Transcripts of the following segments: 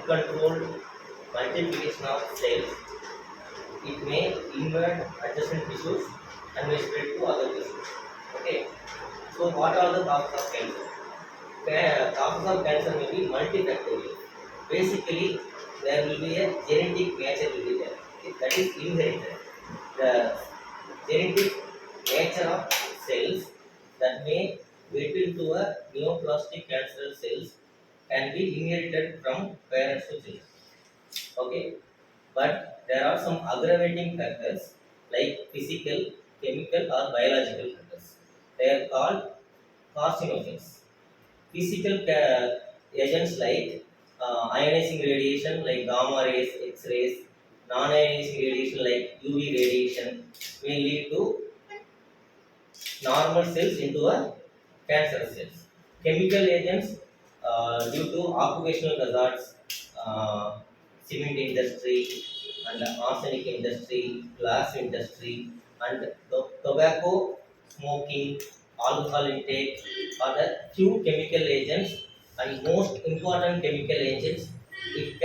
uncontrolled multiplication of cells, it may invade adjacent tissues and may spread to other tissues. Okay. So what are the causes of cancer? Causes of cancer may be multifactorial. Basically, there will be a genetic nature will be there. That is inherited. The genetic nature of cells that may get into a neoplastic cancerous cells can be inherited from parents to children. Okay, but there are some aggravating factors like physical, chemical, or biological factors. They are called carcinogens. Physical agents like ionizing radiation like gamma rays, X rays, non-ionizing radiation like UV radiation may lead to normal cells into a cancerous cells. Chemical agents due to occupational hazards, cement industry and arsenic industry, glass industry, and tobacco smoking, alcohol intake are the few chemical agents and most important chemical agents which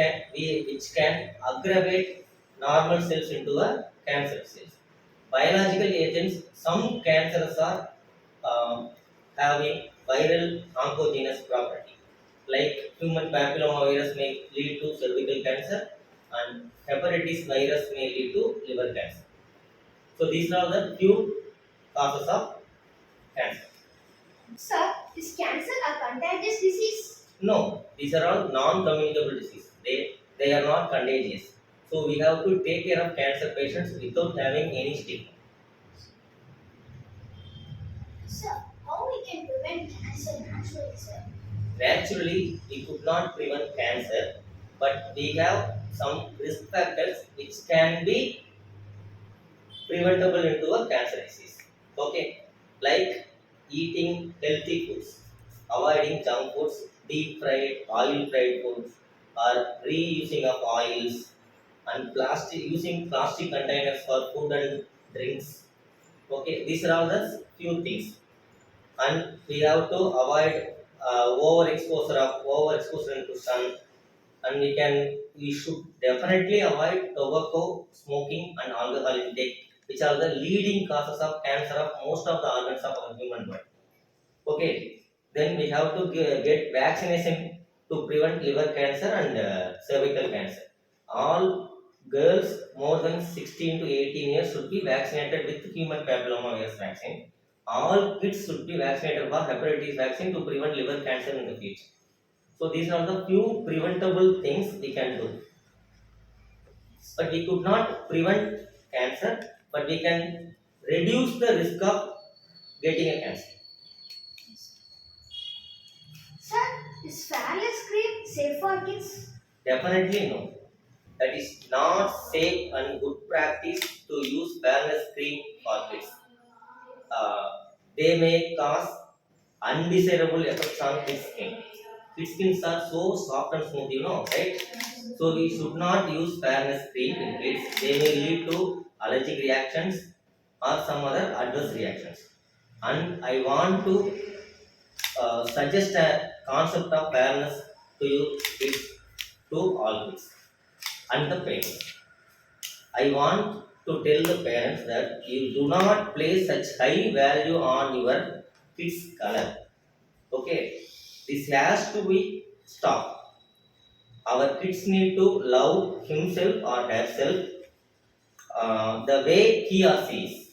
can aggravate normal cells into a cancer cells. Biological agents, some cancers are having viral oncogeneous property. Like human papillomavirus may lead to cervical cancer and hepatitis virus may lead to liver cancer. So these are the few causes of cancer. Sir, is cancer a contagious disease? No, these are all non-communicable disease. They are not contagious. So we have to take care of cancer patients without having any stigma. Sir, how we can prevent cancer naturally, sir? Naturally, we could not prevent cancer, but we have some risk factors which can be preventable into a cancer disease. Okay, like eating healthy foods, avoiding junk foods, deep fried, oil fried foods, or reusing of oils, and using plastic containers for food and drinks. Okay, these are all the few things, and we have to avoid overexposure into sun, and we should definitely avoid tobacco smoking and alcohol intake, which are the leading causes of cancer of most of the organs of our human body. Okay, then we have to get vaccination to prevent liver cancer and cervical cancer. All girls more than 16 to 18 years should be vaccinated with human papillomavirus vaccine. All kids should be vaccinated for hepatitis vaccine to prevent liver cancer in the future. So these are the few preventable things we can do. But we could not prevent cancer, but we can reduce the risk of getting a cancer. Sir, is fairless cream safe for kids? Definitely no. That is not safe and good practice to use fairness cream for kids. Uh, they may cause undesirable effects on kids' skin. Kids' skins are so soft and smooth, right? So we should not use fairness cream in kids. They may lead to allergic reactions or some other adverse reactions. And I want to suggest a concept of fairness to you kids, to all kids and the parents. I want to tell the parents that you do not place such high value on your kids' color. Okay, this has to be stopped. Our kids need to love himself or herself the way he or she is.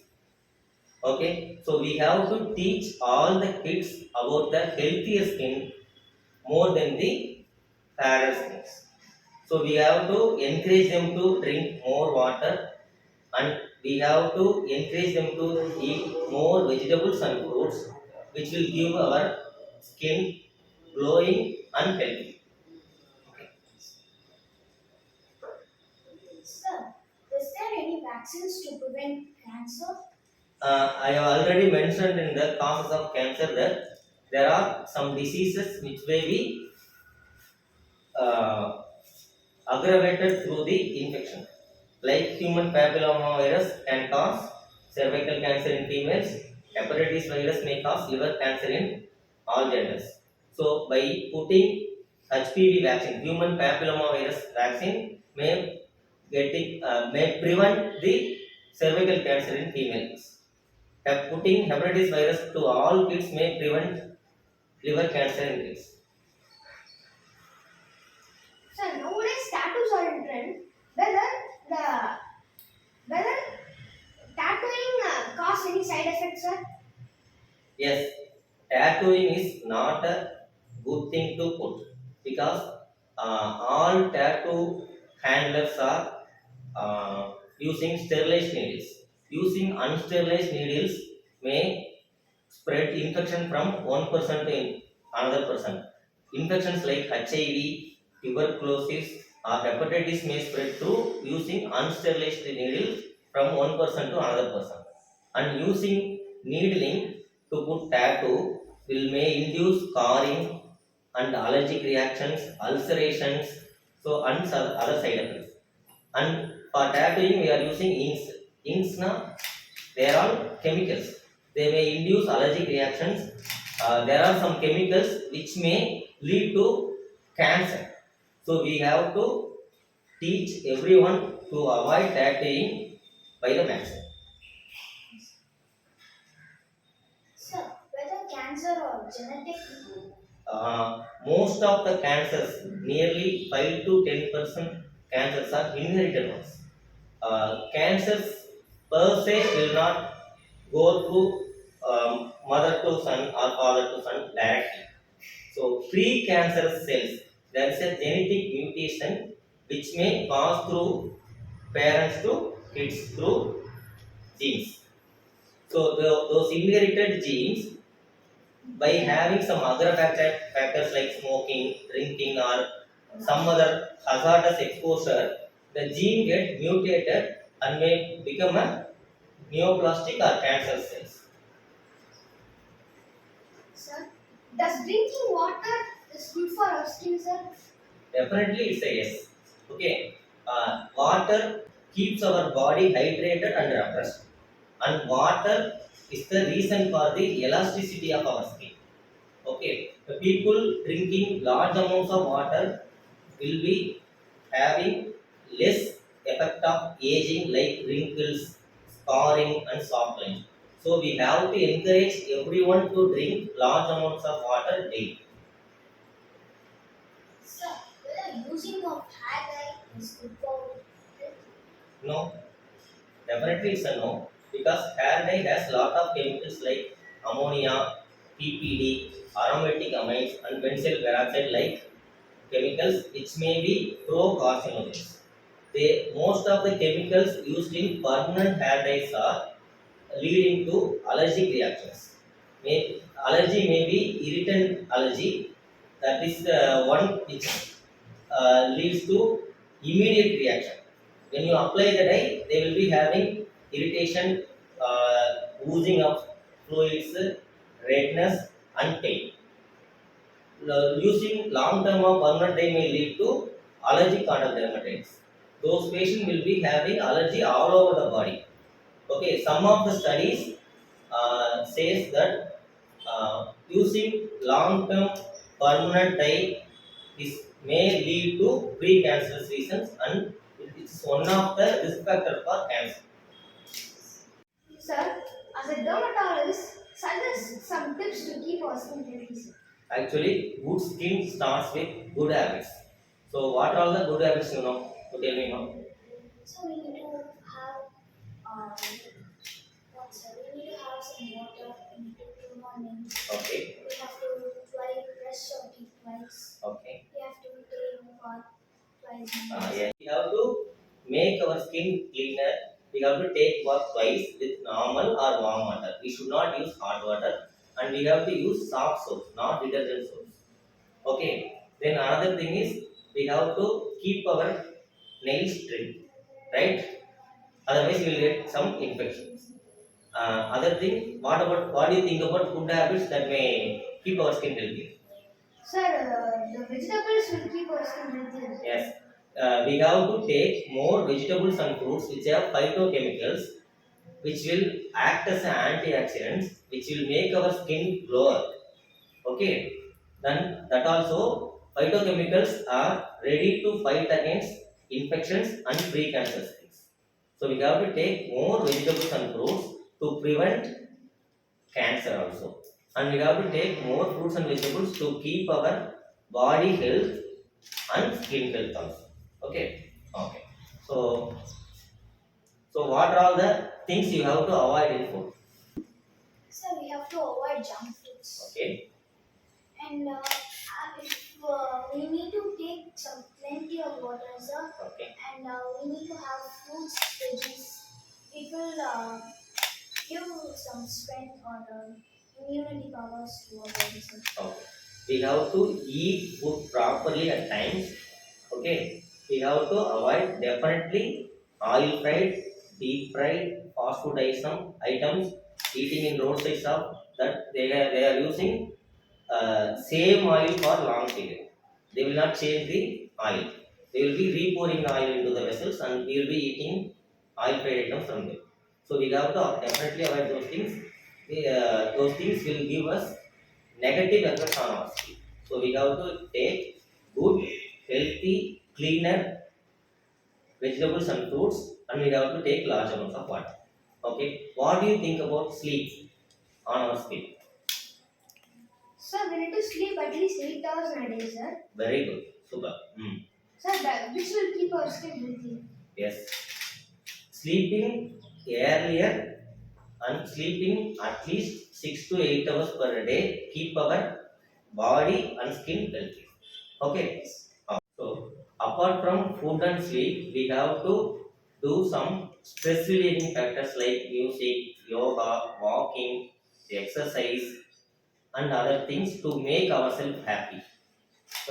Okay, so we have to teach all the kids about the healthier skin more than the fairer skins. So we have to encourage them to drink more water, and we have to encourage them to eat more vegetables and fruits, which will give our skin glowing and healthy. Sir, is there any vaccines to prevent cancer? I have already mentioned in the causes of cancer that there are some diseases which may be uh, aggravated through the infection. Like human papillomavirus can cause cervical cancer in females, hepatitis virus may cause liver cancer in all genders. So by putting HPV vaccine, human papillomavirus vaccine, may prevent the cervical cancer in females. Putting hepatitis virus to all kids may prevent liver cancer in kids. Sir, nowadays tattoos are in trend. Whether the whether tattooing cause any side effects, sir? Yes, tattooing is not a good thing to put because all tattoo handlers are using sterilized needles. Using unsterilized needles may spread infection from one person to another person. Infections like HIV, tuberculosis, or hepatitis may spread through using unsterilized needles from one person to another person. And using needling to put tattoo will may induce scarring and allergic reactions, ulcerations, so and some other side effects. And for tattooing, we are using inks. Inks na they are all chemicals. They may induce allergic reactions. There are some chemicals which may lead to cancer. So we have to teach everyone to avoid tattooing by the maximum. Sir, whether cancer or genetic. Most of the cancers, nearly 5 to 10% cancers are inherited ones. Cancers per se will not go through mother to son or father to son directly. So, pre-cancerous cells, there is a genetic mutation which may pass through parents to kids through genes. So, those inherited genes, by having some other factors like smoking, drinking, or some other hazardous exposure, the gene get mutated and may become a neoplastic or cancer cells. Sir, does drinking water is good for our skin, sir? Definitely, it's a yes. Okay, water keeps our body hydrated and refreshed, and water is the reason for the elasticity of our skin. Okay, the people drinking large amounts of water will be having less effect of aging like wrinkles, scarring, and soft lines. So we have to encourage everyone to drink large amounts of water daily. Sir, whether using of hair dye is good for health? No, definitely it's a no because hair dye has lot of chemicals like ammonia, PPD, aromatic amines, and benzyl peroxide like chemicals which may be pro-carcinogens. Most of the chemicals used in permanent hair dyes are leading to allergic reactions. Allergy may be irritant allergy, that is the one which leads to immediate reaction. When you apply the dye, they will be having irritation, oozing of fluids, redness, and pain. Using long term of permanent dye may lead to allergic contact dermatitis. Those patients will be having allergy all over the body. Okay, some of the studies says that using long term permanent dye is may lead to pre-cancerous reasons and it is one of the risk factor for cancer. Sir, as a dermatologist, suggest some tips to keep our skin healthy, sir. Actually, good skin starts with good habits. So, what are all the good habits you know? To tell me now. So we need to have um, we need to have some water. We need to do morning. Okay. We have to brush our teeth twice. Okay. We have to take a bath twice. Yeah. We have to make our skin cleaner. We have to take bath twice with normal or warm water. We should not use hot water, and we have to use soft soaps, not detergent soaps. Okay. Then another thing is we have to keep our nails trimmed, right? Otherwise, we will get some infections. Other thing, what do you think about food habits that may keep our skin healthy? Sir, the vegetables will keep our skin healthy. Yes, we have to take more vegetables and fruits which have phytochemicals, which will act as antioxidants, which will make our skin glow. Okay, then that also Phytochemicals are ready to fight against infections and pre-cancer cells. So we have to take more vegetables and fruits to prevent cancer also. And we have to take more fruits and vegetables to keep our body health and skin health also. Okay. Okay. So what are all the things you have to avoid in food? So we have to avoid junk foods. Okay. And if we need to take some plenty of water, sir. Okay. And we need to have fruits, veggies. It will give some strength or immunity powers to our body, sir. Okay. We have to eat food properly at times. Okay. We have to avoid definitely oil fried, deep fried, fast food items, eating in roadside shop that they are using same oil for long period. They will not change the oil. They will be repouring the oil into the vessels and we will be eating oil fried items from them. So we have to definitely avoid those things. Those things will give us negative effects on our skin. So we have to take good, healthy, cleaner vegetables and fruits, and we have to take large amounts of water. Okay. What do you think about sleep on our skin? So we need to sleep at least 8 hours in a day, sir. Very good. Super. Sir, which will keep our skin healthy. Yes. Sleeping earlier and sleeping at least 6 to 8 hours per day keep our body and skin healthy. Okay. So apart from food and sleep, we have to do some stress relieving factors like music, yoga, walking, exercise, and other things to make ourselves happy.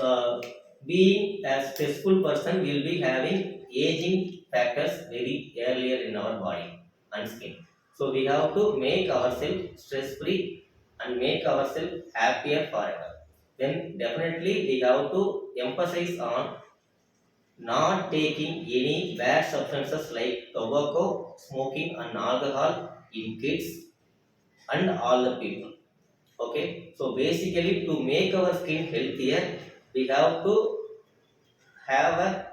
uh, Being a stressful person, will be having aging factors very earlier in our body and skin. So we have to make ourselves stress free and make ourselves happier forever. Then definitely we have to emphasize on not taking any bad substances like tobacco, smoking, and alcohol in kids and all the people. Okay, so basically to make our skin healthier, we have to have a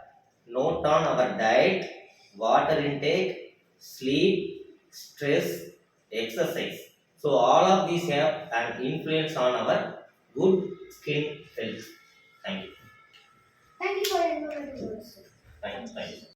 note on our diet, water intake, sleep, stress, exercise. So all of these have an influence on our good skin health. Thank you. Thank you for your informative words, sir. Thank you.